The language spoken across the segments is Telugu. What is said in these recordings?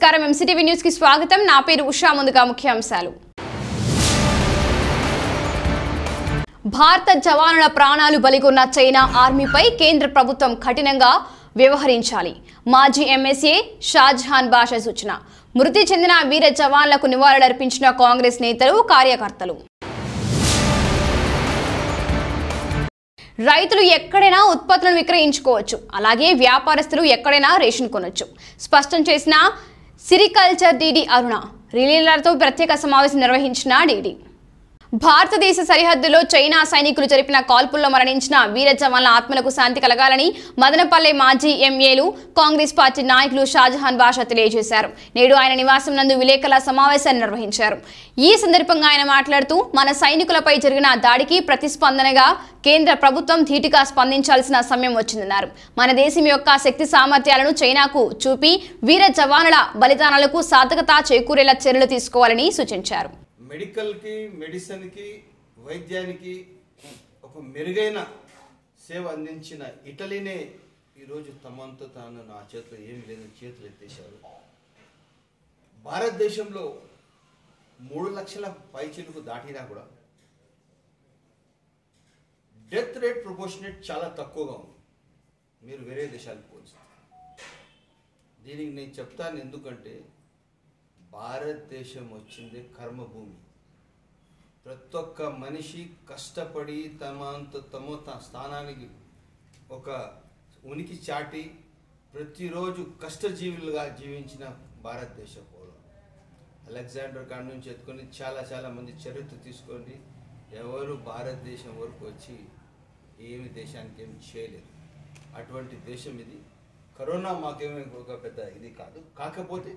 నమస్కారం ఎంసీటీవీ న్యూస్ కి స్వాగతం నా పేరు ఉషా ముందుగా ముఖ్యాంశాలు భారత జవానుల ప్రాణాలు బలిగొన్న చైనా ఆర్మీపై కేంద్ర ప్రభుత్వం కఠినంగా వ్యవహరించాలి మాజీ ఎంఎస్ఏ షాజహాన్ బాషా సూచన మృతి చెందిన వీర జవాన్లకు నివాళులర్పించిన కాంగ్రెస్ నేతలు కార్యకర్తలు రైతులు ఎక్కడైనా ఉత్పత్తులను విక్రయించుకోవచ్చు అలాగే వ్యాపారస్తులు ఎక్కడైనా రేషన్ కొనొచ్చు స్పష్టం చేసిన సిరికల్చర్ డీడీ అరుణ రిలీలర్తో ప్రత్యేక సమావేశం నిర్వహించిన డీడీ భారతదేశ సరిహద్దులో చైనా సైనికులు జరిపిన కాల్పుల్లో మరణించిన వీర జవాన్ల ఆత్మలకు శాంతి కలగాలని మదనపల్లె మాజీ ఎంఏలు కాంగ్రెస్ పార్టీ నాయకులు షాజహాన్ బాషా తెలియజేశారు నేడు ఆయన నివాసం నందు విలేకరుల సమావేశాన్ని నిర్వహించారు ఈ సందర్భంగా ఆయన మాట్లాడుతూ మన సైనికులపై జరిగిన దాడికి ప్రతిస్పందనగా కేంద్ర ప్రభుత్వం ధీటుగా స్పందించాల్సిన సమయం వచ్చిందన్నారు మన దేశం యొక్క శక్తి సామర్థ్యాలను చైనాకు చూపి వీర జవానుల బలిదానాలకు సార్థకత చేకూరేలా చర్యలు తీసుకోవాలని సూచించారు మెడికల్ కి మెడిసిన్ కి వైద్యానికి ఒక మెరుగైన సేవ అందించిన ఇటలీనే ఈరోజు తమంతో తాను నా చేతిలో ఏమి లేదు చేతులు ఎత్తేశారు భారతదేశంలో 3 లక్షల పైచిలకు దాటినా కూడా డెత్ రేట్ ప్రపోర్షనేట్ చాలా తక్కువగా ఉంది మీరు వేరే దేశాలకు పోల్చి దీనికి నేను చెప్తాను ఎందుకంటే భారతదేశం వచ్చింది కర్మభూమి ప్రతి ఒక్క మనిషి కష్టపడి తమ స్థానానికి ఒక ఉనికి చాటి ప్రతిరోజు కష్టజీవులుగా జీవించిన భారతదేశ పౌరులు అలెగ్జాండర్ కాడి నుంచి ఎత్తుకొని చాలా మంది చరిత్ర తీసుకొని ఎవరు భారతదేశం వరకు వచ్చి ఏమి దేశానికి ఏమి చేయలేదు అటువంటి దేశం ఇది కరోనా మాకేమీ ఒక పెద్ద ఇది కాదు కాకపోతే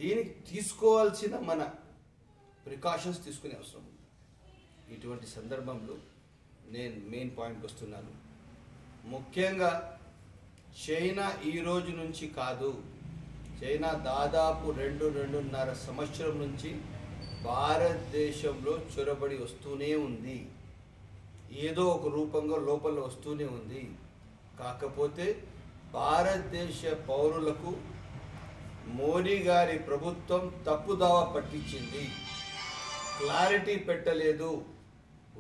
దీనికి తీసుకోవాల్సిన మన ప్రికాషన్స్ తీసుకునే అవసరం ఉంది ఇటువంటి సందర్భంలో నేను మెయిన్ పాయింట్కి వస్తున్నాను ముఖ్యంగా చైనా ఈ రోజు నుంచి కాదు చైనా దాదాపు 2.5 సంవత్సరం నుంచి భారతదేశంలో చొరబడి వస్తూనే ఉంది ఏదో ఒక రూపంగా లోపల వస్తూనే ఉంది కాకపోతే భారతదేశ పౌరులకు మోడీ గారి ప్రభుత్వం తప్పుదావ పట్టించింది క్లారిటీ పెట్టలేదు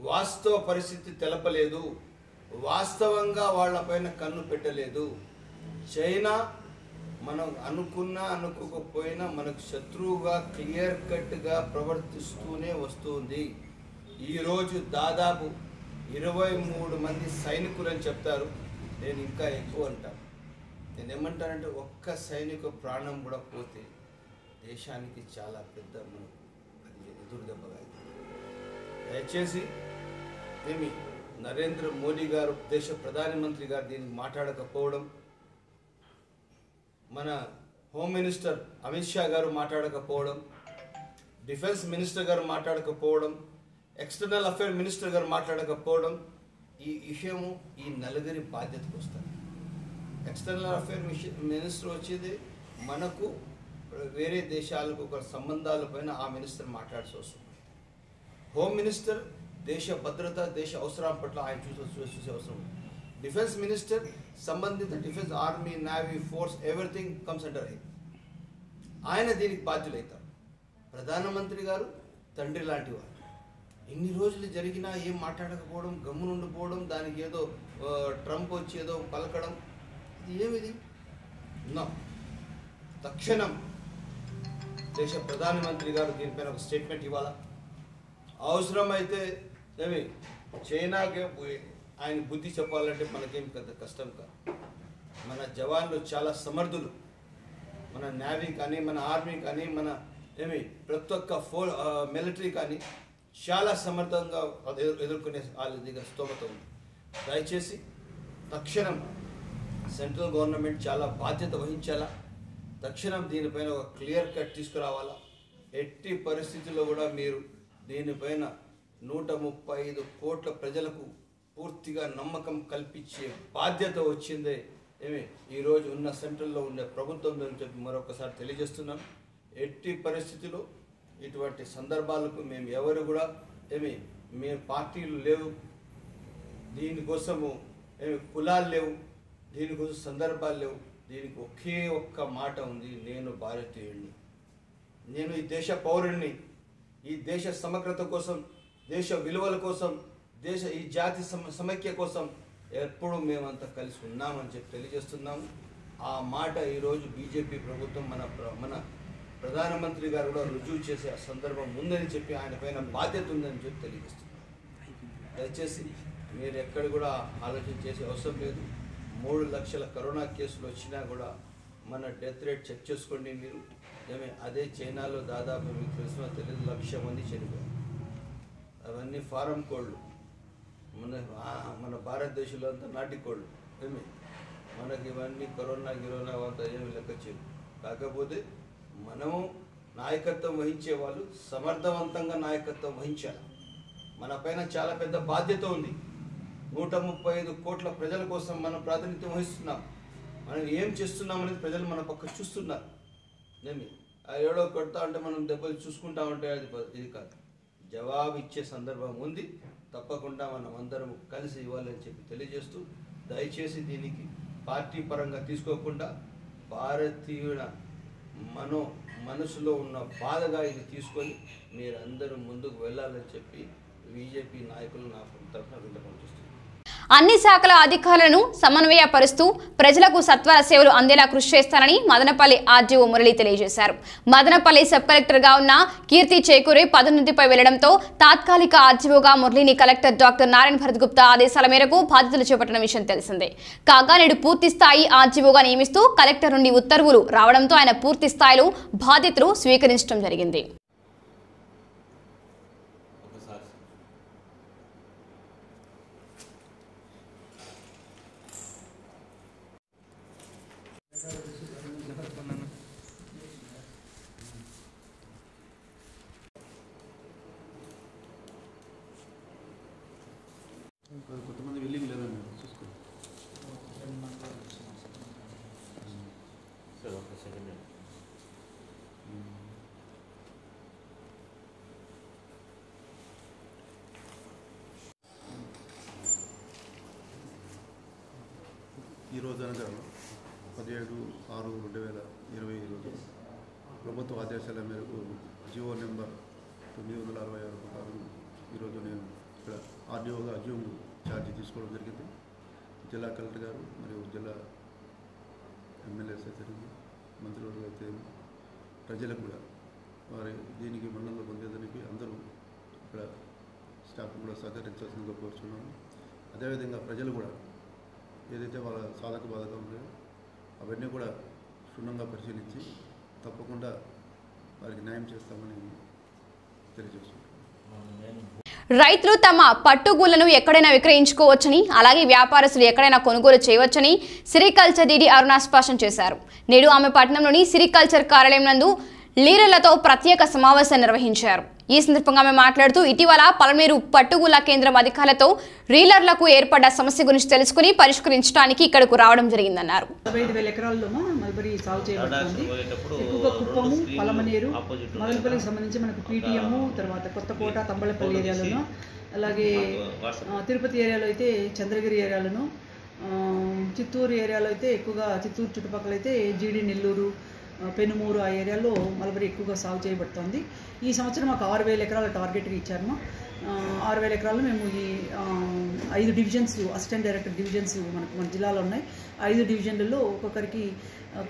వాస్తవ పరిస్థితి తెలపలేదు వాస్తవంగా వాళ్ళపైన కన్ను పెట్టలేదు చైనా మనం అనుకోకపోయినా మనకు శత్రువుగా క్లియర్ కట్గా ప్రవర్తిస్తూనే వస్తుంది ఈరోజు దాదాపు 23 మంది సైనికులని చెప్తారు నేను ఇంకా ఎక్కువ అంటాను నేను ఏమంటానంటే ఒక్క సైనిక ప్రాణం కూడా పోతే దేశానికి చాలా పెద్ద అది ఎదురు దెబ్బగా దయచేసి ఏమి నరేంద్ర మోడీ గారు దేశ ప్రధానమంత్రి గారు దీనికి మాట్లాడకపోవడం మన హోమ్ మినిస్టర్ అమిత్ షా గారు మాట్లాడకపోవడం డిఫెన్స్ మినిస్టర్ గారు మాట్లాడకపోవడం ఎక్స్టర్నల్ అఫేర్ మినిస్టర్ గారు మాట్లాడకపోవడం ఈ విషయము ఈ నలుగురి బాధ్యతకు వస్తారు ఎక్స్టర్నల్ అఫేర్ మినిస్టర్ వచ్చేది మనకు వేరే దేశాలకు ఒక సంబంధాలపైన ఆ మినిస్టర్ మాట్లాడాల్సి వస్తుంది హోమ్ మినిస్టర్ దేశ భద్రత దేశ అవసరం పట్ల ఆయన చూసే అవసరం డిఫెన్స్ మినిస్టర్ సంబంధిత defence army navy force everything comes under ఆయన దీనికి బాధ్యులవుతారు ప్రధానమంత్రి గారు తండ్రి లాంటి వారు ఇన్ని రోజులు జరిగినా ఏం మాట్లాడకపోవడం గమ్మునుండిపోవడం దానికి ఏదో ట్రంప్ వచ్చి ఏదో పలకడం ఏమిది తక్షణం దేశ ప్రధానమంత్రి గారు దీనిపైన ఒక స్టేట్మెంట్ ఇవ్వాలా అవసరమైతే ఏమి చైనాకి ఆయన బుద్ధి చెప్పాలంటే మనకేం పెద్ద కష్టం కాదు మన జవాన్లు చాలా సమర్థులు మన నేవీ కానీ మన ఆర్మీ కానీ మన ఏమి ప్రతి ఒక్క మిలిటరీ కానీ చాలా సమర్థంగా ఎదుర్కొనే వాళ్ళ దగ్గర స్తోమత ఉంది దయచేసి తక్షణం సెంట్రల్ గవర్నమెంట్ చాలా బాధ్యత వహించాలా తక్షణం దీనిపైన ఒక క్లియర్ కట్ తీసుకురావాలా ఎట్టి పరిస్థితుల్లో కూడా మీరు దీనిపైన 135 కోట్ల ప్రజలకు పూర్తిగా నమ్మకం కల్పించే బాధ్యత వచ్చిందే ఏమి ఈరోజు ఉన్న సెంట్రల్లో ఉండే ప్రభుత్వం అని చెప్పి మరొకసారి తెలియజేస్తున్నాం ఎట్టి పరిస్థితుల్లో ఇటువంటి సందర్భాలకు మేము ఎవరు కూడా ఏమి మేము పార్టీలు లేవు దీనికోసము ఏమి కులాలు లేవు దీనికోసం సందర్భాలు లేవు దీనికి ఒకే ఒక్క మాట ఉంది, నేను భారతీయుడిని, నేను ఈ దేశ పౌరుణ్ణి, ఈ దేశ సమగ్రత కోసం, దేశ విలువల కోసం, ఈ జాతి సమైక్య కోసం ఎప్పుడు మేమంతా కలిసి ఉన్నామని చెప్పి తెలియజేస్తున్నాము. ఆ మాట ఈరోజు బీజేపీ ప్రభుత్వం మన ప్రధానమంత్రి గారు కూడా రుజువు చేసే సందర్భం ఉందని చెప్పి ఆయన పైన బాధ్యత ఉందని చెప్పి తెలియజేస్తున్నాం. దయచేసి మీరు ఎక్కడ కూడా ఆలోచన చేసే అవసరం లేదు. 3 లక్షల కరోనా కేసులు వచ్చినా కూడా మన డెత్ రేట్ చెక్ చేసుకోండి మీరు. అదే చైనాలో దాదాపు మీకు తెలిసిన 1,00,000 మంది చనిపోయారు. అవన్నీ ఫారం కోళ్ళు, మన భారతదేశంలో అంతా నాటి కోళ్ళు. మనకి ఇవన్నీ కరోనా అంతా ఏమి లెక్క చేయరు. కాకపోతే మనము నాయకత్వం వహించే వాళ్ళు సమర్థవంతంగా నాయకత్వం వహించాలి. మన పైన చాలా పెద్ద బాధ్యత ఉంది. 135 కోట్ల ప్రజల కోసం మనం ప్రాతినిధ్యం వహిస్తున్నాం. మనం ఏం చేస్తున్నాం అనేది ప్రజలు మన పక్క చూస్తున్నారు. ఏడో కొడతా అంటే మనం దెబ్బలు చూసుకుంటా ఉంటే ఇది కాదు. జవాబు ఇచ్చే సందర్భం ఉంది. తప్పకుండా మనం అందరం కలిసి ఇవ్వాలని చెప్పి తెలియజేస్తూ, దయచేసి దీనికి పార్టీ పరంగా తీసుకోకుండా భారతీయుల మనసులో ఉన్న బాధగా ఇది తీసుకొని మీరందరూ ముందుకు వెళ్ళాలని చెప్పి బీజేపీ నాయకులు నా తరఫున విన్నపం చేస్తున్నారు. అన్ని శాఖల అధికారులను సమన్వయపరుస్తూ ప్రజలకు సత్వర సేవలు అందేలా కృషి చేస్తారని మదనపల్లి ఆర్డీఓ మురళి తెలియజేశారు. మదనపల్లి సబ్ కలెక్టర్గా ఉన్న కీర్తి చేకూరి పదోన్నతిపై వెళ్లడంతో తాత్కాలిక ఆర్డీఓగా మురళిని కలెక్టర్ డాక్టర్ నారాయణ భరత్ గుప్తా ఆదేశాల మేరకు బాధ్యతలు చేపట్టిన విషయం తెలిసిందే. కాగా నేడు పూర్తి స్థాయి ఆర్డీఓగా నియమిస్తూ కలెక్టర్ నుండి ఉత్తర్వులు రావడంతో ఆయన పూర్తి స్థాయిలో బాధ్యతలు స్వీకరించడం జరిగింది. కొంతమంది వెళ్ళి లేదని చూసుకో సార్. ఒక సెకండ్. ఈరోజు అనగా 17/6/2020 రోజు ప్రభుత్వ ఆదేశాల మేరకు జియో నెంబర్ 966 ప్రకారం ఈరోజు నేను ఇక్కడ ఆర్డీఓగా జూమ్ ఛార్జీ తీసుకోవడం జరిగింది. జిల్లా కలెక్టర్ గారు మరియు జిల్లా ఎమ్మెల్యేస్ అయితే మంత్రులు అయితే ప్రజలకు కూడా వారి దీనికి మండలంలో పొందేదానికి అందరూ ఇక్కడ స్టాఫ్ కూడా సహకరించాల్సిందిగా కోరుచున్నాను. అదేవిధంగా ప్రజలు కూడా ఏదైతే వాళ్ళ సాధక బాధకం ఉన్నాయో అవన్నీ కూడా క్షుణ్ణంగా పరిశీలించి తప్పకుండా వారికి న్యాయం చేస్తామని తెలియజేస్తున్నాను. రైతులు తమ పట్టుగూళ్లను ఎక్కడైనా విక్రయించుకోవచ్చని, అలాగే వ్యాపారస్తులు ఎక్కడైనా కొనుగోలు చేయవచ్చని సిరికల్చర్ డీడీ అరుణ స్పష్టం చేశారు. నేడు ఆమె పట్టణంలోని సిరికల్చర్ కార్యాలయం నందు లీడర్లతో ప్రత్యేక సమావేశం నిర్వహించారు. ఈ సందర్భంగా ఆమె మాట్లాడుతూ ఇటీవల పలమనేరు పట్టుగూళ్ల కేంద్రం అధికారులతో రీలర్లకు ఏర్పడ్డ సమస్య గురించి తెలుసుకుని పరిష్కరించడానికి ఇక్కడకు రావడం జరిగిందన్నారు. 45,000 ఎకరాల్లోనూ మల్బరీ సాగు చేయబడుతుంది. ఎక్కువగా కుప్పము, పలమనేరు, మదనపల్లికి సంబంధించి మనకు పీటీఎం, తర్వాత కొత్తకోట, తంబళపల్లి ఏరియాలోను, అలాగే తిరుపతి ఏరియాలో అయితే చంద్రగిరి ఏరియాలోను, చిత్తూరు ఏరియాలో అయితే ఎక్కువగా చిత్తూరు చుట్టుపక్కల అయితే జీడి, నెల్లూరు, పెనుమూరు ఆ ఏరియాలో మల్బరీ ఎక్కువగా సాగు చేయబడుతుంది. ఈ సంవత్సరం మాకు 6,000 ఎకరాల టార్గెట్గా ఇచ్చారు. 6,000 ఎకరాల్లో మేము ఈ 5 డివిజన్స్, అసిస్టెంట్ డైరెక్టర్ డివిజన్స్ మన జిల్లాలో ఉన్నాయి. 5 డివిజన్లలో ఒక్కొక్కరికి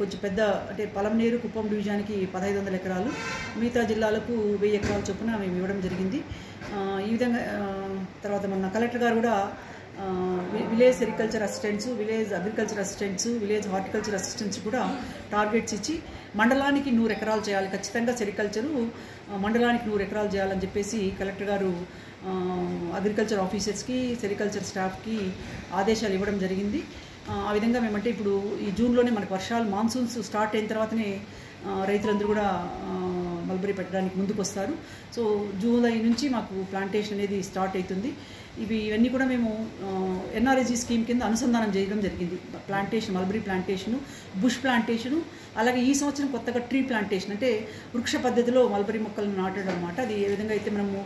కొంచెం పెద్ద, అంటే పలమనేరు, కుప్పం డివిజన్కి 1,500 ఎకరాలు, మిగతా జిల్లాలకు 1000 ఎకరాల చొప్పున మేము ఇవ్వడం జరిగింది. ఈ విధంగా తర్వాత మన కలెక్టర్ గారు కూడా village sericulture assistants, village agriculture assistants, village horticulture assistants కూడా టార్గెట్స్ ఇచ్చి మండలానికి 100 ఎకరాలు చేయాలి, ఖచ్చితంగా సెరికల్చరు మండలానికి 100 ఎకరాలు చేయాలని చెప్పేసి కలెక్టర్ గారు అగ్రికల్చర్ ఆఫీసర్స్కి, సెరికల్చర్ స్టాఫ్కి ఆదేశాలు ఇవ్వడం జరిగింది. ఆ విధంగా మేమంటే ఇప్పుడు ఈ జూన్లోనే మనకు వర్షాలు, మాన్సూన్స్ స్టార్ట్ అయిన తర్వాతనే రైతులందరూ కూడా మల్బరీ పెట్టడానికి ముందుకు వస్తారు. సో జూలై నుంచి మాకు ప్లాంటేషన్ అనేది స్టార్ట్ అవుతుంది. ఇవన్నీ కూడా మేము ఎన్ఆర్ఎస్జీ స్కీమ్ కింద అనుసంధానం చేయడం జరిగింది. Plantation, mulberry plantation, bush plantation, అలాగే ఈ సంవత్సరం కొత్తగా ట్రీ ప్లాంటేషన్ అంటే వృక్ష పద్ధతిలో మల్బరీ మొక్కలను నాటడం అనమాట. అది ఏ విధంగా అయితే మనము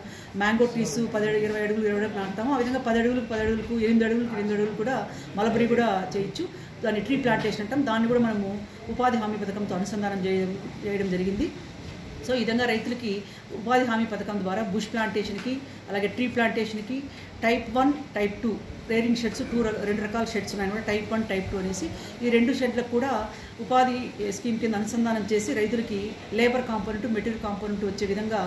మ్యాంగో ట్రీస్ 20 అడుగులు 20 అడుగులు నాటుతామో ఆ విధంగా 10 అడుగులకు 8 అడుగులకు కూడా మల్బరీ కూడా చేయొచ్చు. దాన్ని ట్రీ ప్లాంటేషన్ అంటాం. దాన్ని కూడా మనము ఉపాధి హామీ పథకంతో అనుసంధానం చేయడం జరిగింది. సో ఈ విధంగా రైతులకి ఉపాధి హామీ పథకం ద్వారా బుష్ ప్లాంటేషన్కి, అలాగే ట్రీ ప్లాంటేషన్కి టైప్ 1, టైప్ 2 రేరింగ్ షెడ్స్, 2 రకాల షెడ్స్ ఉన్నాయి కూడా, టైప్ 1, టైప్ 2 అనేసి. ఈ 2 షెడ్లకు కూడా ఉపాధి స్కీమ్ కింద అనుసంధానం చేసి రైతులకి లేబర్ కాంపోనెంట్, మెటీరియల్ కాంపోనెంట్ వచ్చే విధంగా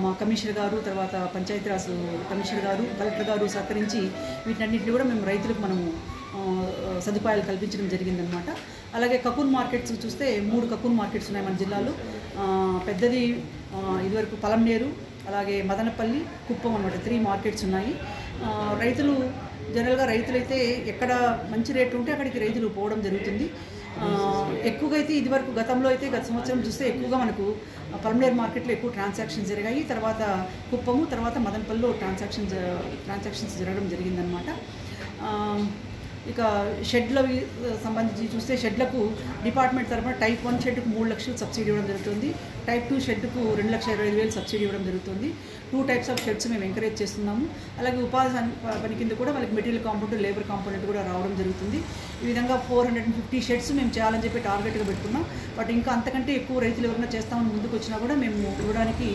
మా కమిషనర్ గారు, తర్వాత పంచాయతీరాజ్ కమిషనర్ గారు, కలెక్టర్ గారు సహకరించి వీటన్నిటిని కూడా మేము రైతులకు మనము సదుపాయాలు కల్పించడం జరిగిందనమాట. అలాగే కకూన్ మార్కెట్స్ చూస్తే 3 కకూన్ మార్కెట్స్ ఉన్నాయి మన జిల్లాలో. పెద్దది ఇదివరకు పలంనేరు, అలాగే మదనపల్లి, కుప్పం అనమాట 3 మార్కెట్స్ ఉన్నాయి. జనరల్గా రైతులైతే ఎక్కడ మంచి రేటు ఉంటే అక్కడికి రైతులు పోవడం జరుగుతుంది. ఎక్కువగా అయితే ఇదివరకు గత సంవత్సరం చూస్తే ఎక్కువగా మనకు పలంనేరు మార్కెట్లో ఎక్కువ ట్రాన్సాక్షన్స్ జరిగాయి. తర్వాత కుప్పము, తర్వాత మదనపల్లిలో ట్రాన్సాక్షన్స్ జరగడం జరిగిందనమాట. ఇక షెడ్లకు సంబంధించి చూస్తే షెడ్లకు డిపార్ట్మెంట్ తరఫున టైప్ 1 షెడ్కు 3 లక్షలు సబ్సిడీ ఇవ్వడం జరుగుతుంది. టైప్ 2 షెడ్కు 2,25,000 సబ్సిడీ ఇవ్వడం జరుగుతుంది. 2 టైప్స్ ఆఫ్ షెడ్స్ మేము ఎంకరేజ్ చేస్తున్నాము. అలాగే ఉపాధి పని కింద కూడా వాళ్ళకి మెటీరియల్ కాంపోనెంట్, లేబర్ కాంపోనెంట్ కూడా రావడం జరుగుతుంది. ఈ విధంగా 450 షెడ్స్ మేము చేయాలని చెప్పి టార్గెట్గా పెట్టుకున్నాం. బట్ ఇంకా అంతకంటే ఎక్కువ రైతులు ఎవరైనా చేస్తామని ముందుకు వచ్చినా కూడా మేము ఇవ్వడానికి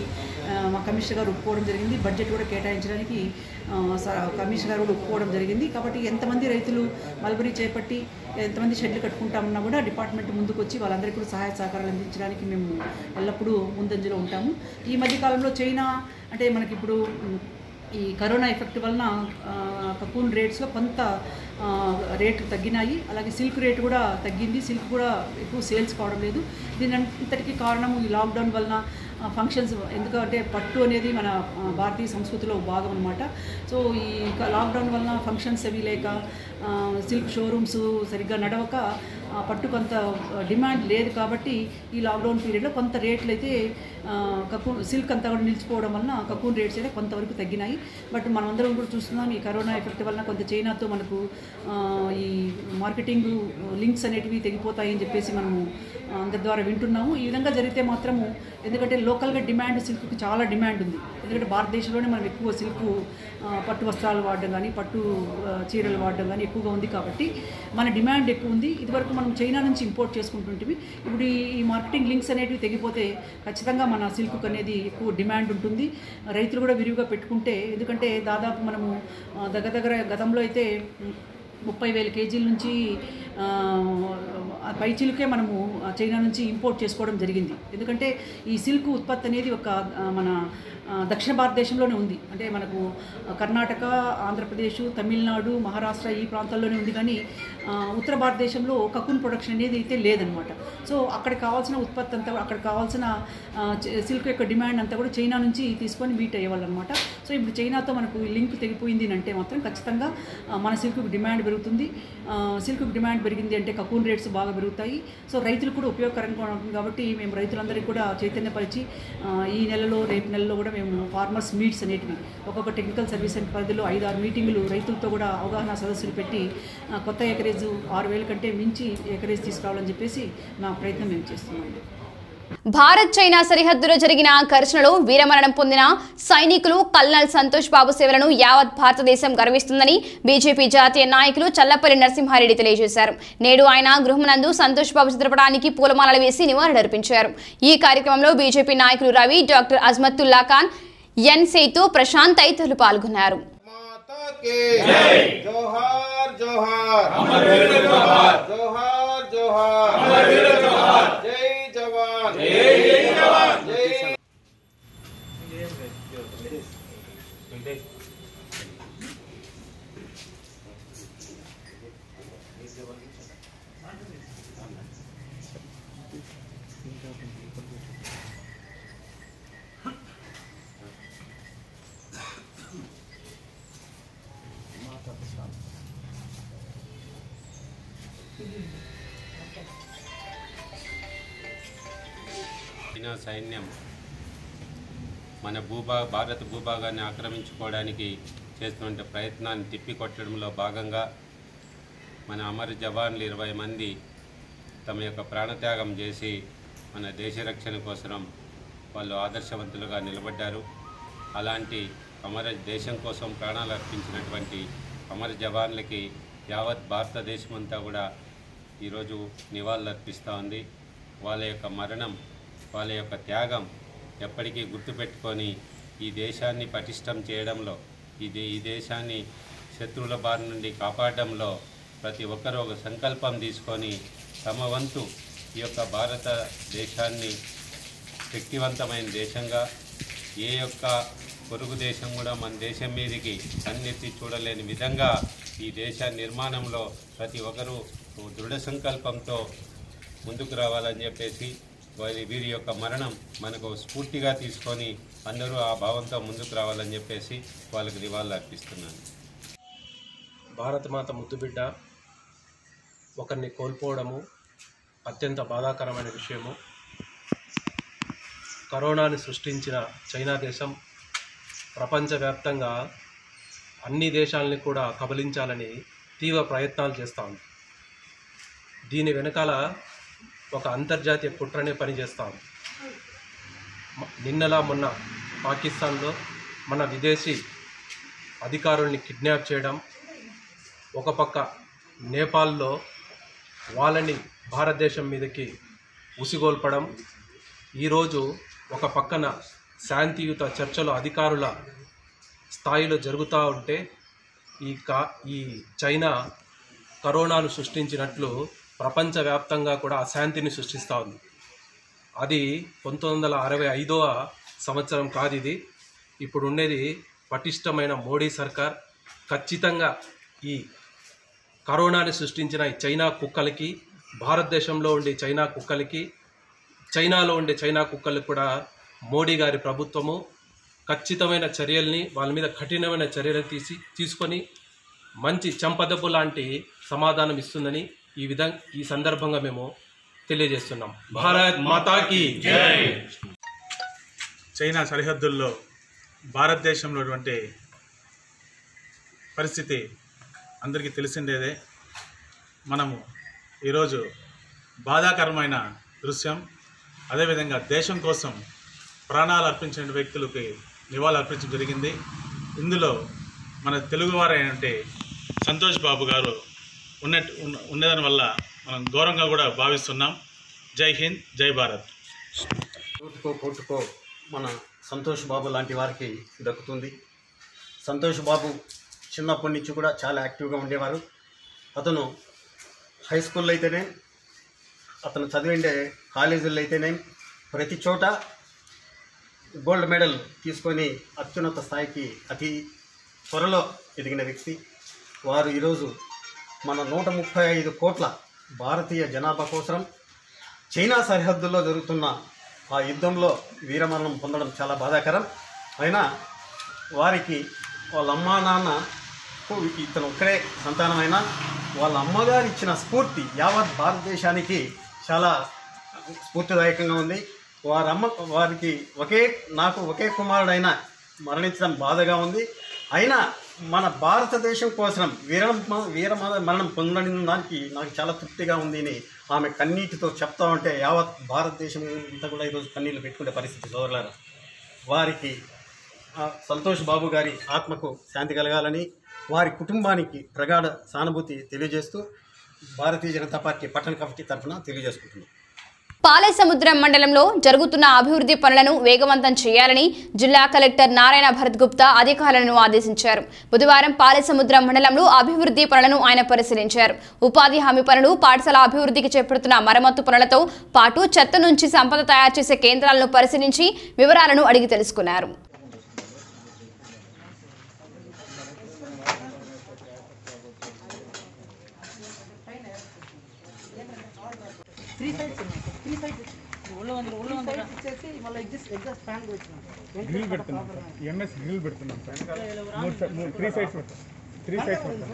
మా కమిషనర్ గారు ఒప్పుకోవడం జరిగింది. బడ్జెట్ కూడా కేటాయించడానికి కమిషనర్ గారు కూడా ఒప్పుకోవడం జరిగింది. కాబట్టి ఎంతమంది రైతులు మల్బరీ చేపట్టి ఎంతమంది షెడ్లు కట్టుకుంటామన్నా కూడా డిపార్ట్మెంట్ ముందుకు వచ్చి వాళ్ళందరికీ కూడా సహాయ సహకారాలు అందించడానికి మేము ఎల్లప్పుడూ ముందంజలో ఉంటాము. ఈ మధ్యకాలంలో చైనా అంటే మనకి ఇప్పుడు ఈ కరోనా ఎఫెక్ట్ వలన కకూన్ రేట్స్లో కొంత రేటు తగ్గినాయి. అలాగే సిల్క్ రేటు కూడా తగ్గింది. సిల్క్ కూడా ఎక్కువ సేల్స్ కావడం లేదు. దీని అంతటికీ కారణం ఈ లాక్డౌన్ వలన ఫంక్షన్స్, ఎందుకంటే పట్టు అనేది మన భారతీయ సంస్కృతిలో భాగం అనమాట. సో ఈ లాక్డౌన్ వలన ఫంక్షన్స్ అవి లేక సిల్క్ షోరూమ్స్ సరిగ్గా నడవక పట్టు కొంత డిమాండ్ లేదు. కాబట్టి ఈ లాక్డౌన్ పీరియడ్లో కొంత రేట్లు అయితే కకూన్ సిల్క్ అంతా కూడా నిలిచిపోవడం వలన కకూన్ రేట్స్ అయితే కొంతవరకు తగ్గినాయి. బట్ మనమందరం కూడా చూస్తున్నాం ఈ కరోనా ఎఫెక్ట్ వలన కొంత చైనాతో మనకు ఈ మార్కెటింగ్ లింక్స్ అనేటివి తెగిపోతాయని చెప్పేసి మనము అందరి ద్వారా వింటున్నాము. ఈ విధంగా జరిగితే మాత్రము, ఎందుకంటే లోకల్గా డిమాండ్ సిల్క్కి చాలా డిమాండ్ ఉంది. ఎందుకంటే భారతదేశంలోనే మనం ఎక్కువ సిల్క్ పట్టు వస్త్రాలు వాడడం కానీ, పట్టు చీరలు వాడడం కానీ ఎక్కువగా ఉంది. కాబట్టి మన డిమాండ్ ఎక్కువ ఉంది. ఇదివరకు మనం చైనా నుంచి ఇంపోర్ట్ చేసుకుంటుంటివి. ఇప్పుడు ఈ మార్కెటింగ్ లింక్స్ అనేటివి తెగిపోతే ఖచ్చితంగా మన సిల్క్ అనేది ఎక్కువ డిమాండ్ ఉంటుంది. రైతులు కూడా విరివిగా పెట్టుకుంటే, ఎందుకంటే దాదాపు మనము దగ్గర గతంలో అయితే 30,000 కేజీల నుంచి పైచిలుకే మనము చైనా నుంచి ఇంపోర్ట్ చేసుకోవడం జరిగింది. ఎందుకంటే ఈ సిల్క్ ఉత్పత్తి అనేది మన దక్షిణ భారతదేశంలోనే ఉంది. అంటే మనకు కర్ణాటక, ఆంధ్రప్రదేశ్, తమిళనాడు, మహారాష్ట్ర ఈ ప్రాంతాల్లోనే ఉంది. కానీ ఉత్తర భారతదేశంలో కకూన్ ప్రొడక్షన్ అనేది అయితే లేదనమాట. సో అక్కడ కావాల్సిన ఉత్పత్తి అంతా, అక్కడ కావాల్సిన సిల్క్ యొక్క డిమాండ్ అంతా కూడా చైనా నుంచి తీసుకొని మీట్ అయ్యేవాళ్ళు అనమాట. సో ఇప్పుడు చైనాతో మనకు లింక్ తెగిపోయింది అంటే మాత్రం ఖచ్చితంగా మన సిల్క్కి డిమాండ్ పెరుగుతుంది. సిల్క్కి డిమాండ్ పెరిగింది అంటే కకూన్ రేట్స్ బాగా పెరుగుతాయి. సో రైతులకు కూడా ఉపయోగకరంగా ఉంటుంది. కాబట్టి మేము రైతులందరికీ కూడా చైతన్యపరిచి ఈ నెలలో, రేపు నెలలో కూడా మేము ఫార్మర్స్ మీట్స్ అనేటివి ఒక్కొక్క టెక్నికల్ సర్వీస్ సెంటర్ పరిధిలో 5-6 మీటింగులు రైతులతో కూడా అవగాహన సదస్సులు పెట్టి కొత్త ఎకరేజ్ 6,000 కంటే మించి ఎకరేజ్ తీసుకురావాలని చెప్పేసి నా ప్రయత్నం మేము చేస్తున్నాము. భారత్ చైనా సరిహద్దులో జరిగిన ఘర్షణలో వీరమరణం పొందిన సైనికులు కల్నల్ సంతోష్ బాబు సేవలను యావత్ భారతదేశం గర్విస్తుందని బీజేపీ జాతీయ నాయకులు చల్లపల్లి నరసింహారెడ్డి తెలియజేశారు. నేడు ఆయన గృహమునందు సంతోష్ బాబు చిత్రపటానికి పూలమాలలు వేసి నివాళులర్పించారు. ఈ కార్యక్రమంలో బీజేపీ నాయకులు రవి, డాక్టర్ అజ్మతుల్లా ఖాన్, ఎన్ సేతు, ప్రశాంత్ తదితరులు పాల్గొన్నారు. చైనా సైన్యం మన భారత భూభాగాన్ని ఆక్రమించుకోవడానికి చేస్తున్న ప్రయత్నాన్ని తిప్పికొట్టడంలో భాగంగా మన అమర జవాన్లు 20 మంది తమ యొక్క ప్రాణత్యాగం చేసి మన దేశ రక్షణ కోసం వాళ్ళు ఆదర్శవంతులుగా నిలబడ్డారు. అలాంటి దేశం కోసం ప్రాణాలు అర్పించినటువంటి అమర జవాన్లకి యావత్ భారతదేశమంతా కూడా ఈరోజు నివాళులు అర్పిస్తూ ఉంది. వాళ్ళ యొక్క మరణం, వాళ్ళ యొక్క త్యాగం ఎప్పటికీ గుర్తుపెట్టుకొని ఈ దేశాన్ని పటిష్టం చేయడంలో, ఈ దేశాన్ని శత్రువుల బారి నుండి కాపాడడంలో ప్రతి ఒక్కరూ ఒక సంకల్పం తీసుకొని తమ వంతు ఈ యొక్క భారతదేశాన్ని శక్తివంతమైన దేశంగా, ఏ యొక్క పొరుగు దేశం కూడా మన దేశం మీదకి కన్నెత్తి చూడలేని విధంగా ఈ దేశ నిర్మాణంలో ప్రతి ఒక్కరూ దృఢ సంకల్పంతో ముందుకు రావాలని చెప్పేసి వీరి యొక్క మరణం మనకు స్ఫూర్తిగా తీసుకొని అందరూ ఆ భావంతో ముందుకు రావాలని చెప్పేసి వాళ్ళకి నివాళులు అర్పిస్తున్నాను. భారతమాత ముద్దుబిడ్డ ఒకరిని కోల్పోవడము అత్యంత బాధాకరమైన విషయము. కరోనాని సృష్టించిన చైనా దేశం ప్రపంచవ్యాప్తంగా అన్ని దేశాలని కూడా కబలించాలని తీవ్ర ప్రయత్నాలు చేస్తూ ఉంది. దీని వెనకాల ఒక అంతర్జాతీయ కుట్రనే పనిచేస్తూ ఉంది. నిన్నలా మొన్న పాకిస్తాన్లో మన విదేశీ అధికారుల్ని కిడ్నాప్ చేయడం, ఒక పక్క నేపాల్లో వాళ్ళని భారతదేశం మీదకి ఉసిగొల్పడం, ఈరోజు ఒక పక్కన శాంతియుత చర్చలు అధికారుల స్థాయిలో జరుగుతూ ఉంటే ఈ చైనా కరోనాను సృష్టించినట్లు ప్రపంచవ్యాప్తంగా కూడా అశాంతిని సృష్టిస్తూ ఉంది. అది 1965వ సంవత్సరం కాదు ఇది. ఇప్పుడు ఉండేది పటిష్టమైన మోడీ సర్కార్. ఖచ్చితంగా ఈ కరోనాని సృష్టించిన ఈ చైనా కుక్కలకి, భారతదేశంలో ఉండే చైనా కుక్కలకి, చైనాలో ఉండే చైనా కుక్కలకి కూడా మోడీ గారి ప్రభుత్వము ఖచ్చితమైన చర్యల్ని, వాళ్ళ మీద కఠినమైన చర్యలు తీసుకొని మంచి చెంపదెబ్బు లాంటి సమాధానం ఇస్తుందని ఈ సందర్భంగా మేము తెలియజేస్తున్నాం. భారత్ మాతాకి జై. చైనా సరిహద్దుల్లో భారతదేశంలో ఉన్నటువంటి పరిస్థితి అందరికీ తెలిసిండేదే. మనము ఈరోజు బాధాకరమైన దృశ్యం. అదేవిధంగా దేశం కోసం ప్రాణాలు అర్పించిన వ్యక్తులకి నివాళులు అర్పించడం జరిగింది. ఇందులో మన తెలుగువారైనటువంటి సంతోష్ బాబు గారు ఉండేదాని వల్ల మనం గౌరవంగా కూడా భావిస్తున్నాం. జై హింద్, జై భారత్. కోటుకో మన సంతోష్ బాబు లాంటి వారికి దక్కుతుంది. సంతోష్ బాబు చిన్నప్పటి నుంచి కూడా చాలా యాక్టివ్గా ఉండేవారు. అతను హై స్కూల్లో అయితేనే, అతను చదివిండే కాలేజీల్లో అయితేనే ప్రతి చోట గోల్డ్ మెడల్ తీసుకొని అత్యున్నత స్థాయికి అతి త్వరలో ఎదిగిన వ్యక్తి. వారు ఈరోజు మన 135 కోట్ల భారతీయ జనాభా కోసం చైనా సరిహద్దుల్లో జరుగుతున్న ఆ యుద్ధంలో వీరమరణం పొందడం చాలా బాధాకరం. అయినా వారికి వాళ్ళ అమ్మా నాన్నకు ఇతను ఒక్కడే సంతానమైనా వాళ్ళ అమ్మగారు ఇచ్చిన స్ఫూర్తి యావత్ భారతదేశానికి చాలా స్ఫూర్తిదాయకంగా ఉంది. వారికి నాకు ఒకే కుమారుడైనా మరణించడం బాధగా ఉంది. అయినా మన భారతదేశం కోసం మరణం పొందడం దానికి నాకు చాలా తృప్తిగా ఉంది అని ఆమె కన్నీటితో చెప్తా ఉంటే యావత్ భారతదేశం అంతా కూడా ఈరోజు కన్నీళ్ళు పెట్టుకునే పరిస్థితి. సోదరులారా, వారికి సంతోష్ బాబు గారి ఆత్మకు శాంతి కలగాలని, వారి కుటుంబానికి ప్రగాఢ సానుభూతి తెలియజేస్తూ భారతీయ జనతా పార్టీ పట్టణ కమిటీ తరఫున తెలియజేసుకుంటున్నాం. పాలేసముద్రం మండలంలో జరుగుతున్న అభివృద్ధి పనులను వేగవంతం చేయాలని జిల్లా కలెక్టర్ నారాయణ భరత్ గుప్తా అధికారులను ఆదేశించారు. బుధవారం పాలేసముద్రం మండలంలో అభివృద్ధి పనులను ఆయన పరిశీలించారు. ఉపాధి హామీ పనులు, పాఠశాల అభివృద్ధికి చేపడుతున్న మరమ్మతు పనులతో పాటు చెత్త నుంచి సంపద తయారు చేసే కేంద్రాలను పరిశీలించి వివరాలను అడిగి తెలుసుకున్నారు. గ్రిల్ పెడుతున్నాం సార్, ఎంఎస్ గ్రిల్ పెడుతున్నాం సార్. 3 సైడ్స్ పెడతాం, 3 సైడ్స్ పెడతాం.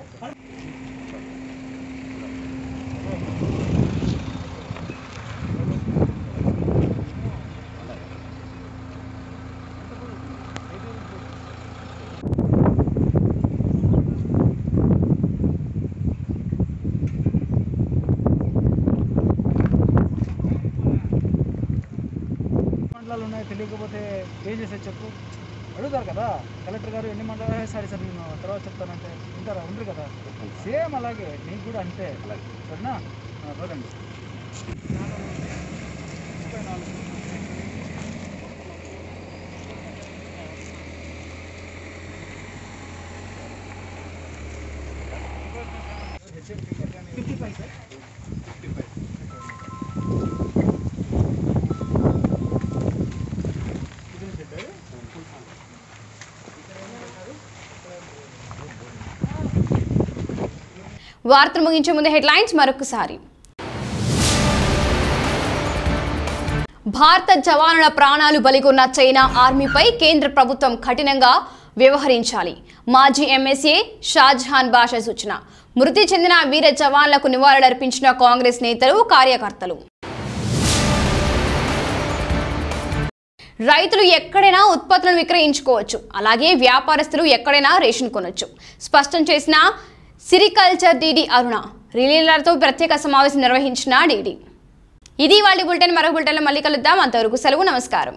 తెలియకపోతే ఏం చేసేది చెప్పు, అడుగుతారు కదా. కలెక్టర్ గారు ఎన్ని మండలాలు సరే సార్ నేను తర్వాత చెప్తానంటే ఉంటారా, ఉండరు కదా. సేమ్ అలాగే నీకు కూడా అంతే. సరేనా, పదండి. వార్తలు ముగించే ముందు హెడ్లైన్స్ మరొకసారి. భారత జవానుల ప్రాణాలు బలిగొన్న చైనా ఆర్మీపై కేంద్ర ప్రభుత్వం కఠినంగా వ్యవహరించాలి. మాజీ ఎంఎస్ఏ షాజహాన్ బాషా సూచన. మృతి చెందిన వీర జవాన్లకు నివాళులర్పించిన కాంగ్రెస్ నేతలు, కార్యకర్తలు. రైతులు ఎక్కడైనా ఉత్పత్తులను విక్రయించుకోవచ్చు, అలాగే వ్యాపారస్తులు ఎక్కడైనా రేషన్ కొనొచ్చు. స్పష్టం చేసిన సిరికల్చర్ డీడీ అరుణ. రిలీలర్తో ప్రత్యేక సమావేశం నిర్వహించిన డీడీ. ఇది వాళ్ళ బులెటిన్. మరో బులెటిన్లో మళ్ళీ కలుద్దాం. అంతవరకు సెలవు, నమస్కారం.